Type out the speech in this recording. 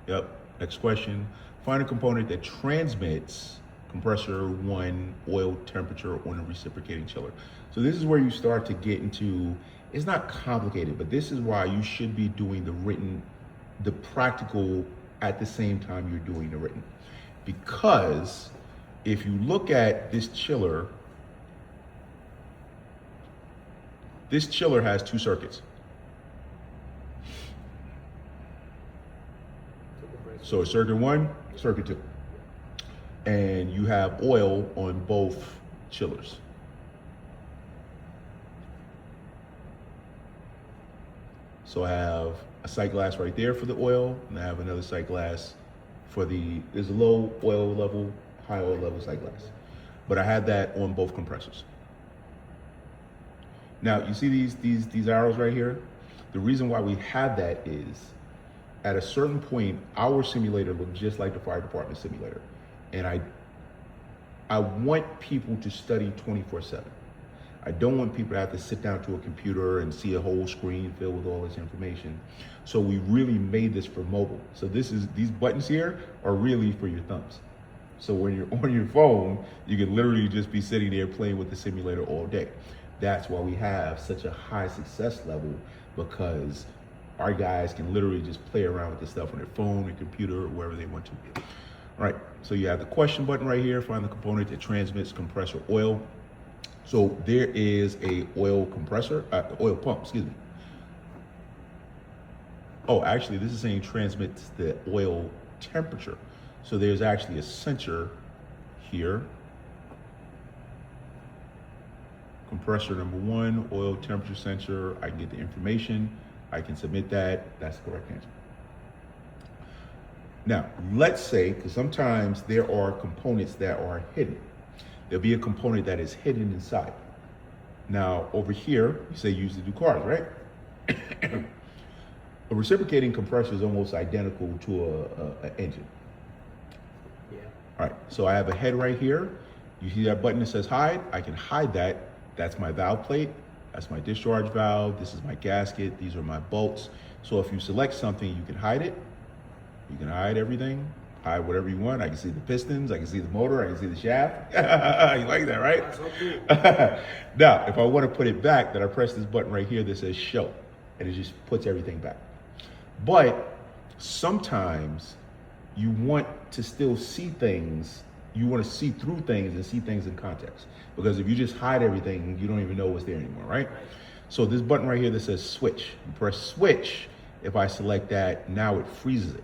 Yep. Next question. Find a component that transmits compressor one oil temperature on a reciprocating chiller. So this is where you start to get into, it's not complicated, but this is why you should be doing the practical at the same time you're doing the written. Because if you look at this chiller has two circuits. So circuit one, circuit two. And you have oil on both chillers. So I have a sight glass right there for the oil, and I have another sight glass for there's a low oil level, high oil level sight glass. But I had that on both compressors. Now, you see these arrows right here? The reason why we have that is, at a certain point, our simulator looked just like the fire department simulator. And I want people to study 24/7. I don't want people to have to sit down to a computer and see a whole screen filled with all this information. So we really made this for mobile. So these buttons here are really for your thumbs. So when you're on your phone, you can literally just be sitting there playing with the simulator all day. That's why we have such a high success level, because our guys can literally just play around with this stuff on their phone or computer or wherever they want to. All right, so you have the question button right here, find the component that transmits compressor oil. So there is a oil compressor, oil pump, excuse me. Oh, actually this is saying transmits the oil temperature. So there's actually a sensor here. Compressor number one, oil temperature sensor. I can get the information. I can submit that. That's the correct answer. Now, let's say, because sometimes there are components that are hidden. There'll be a component that is hidden inside. Now, over here, you say use to do cars, right? A reciprocating compressor is almost identical to an engine. Yeah. All right, so I have a head right here. You see that button that says hide? I can hide that. That's my valve plate. That's my discharge valve. This is my gasket. These are my bolts. So if you select something, you can hide it. You can hide everything, hide whatever you want. I can see the pistons. I can see the motor. I can see the shaft. You like that, right? That's so cool. Now, if I want to put it back, then I press this button right here that says show, and it just puts everything back. But sometimes you want to still see things. You want to see through things and see things in context. Because if you just hide everything, you don't even know what's there anymore, right? So this button right here that says switch, you press switch. If I select that, now it freezes it.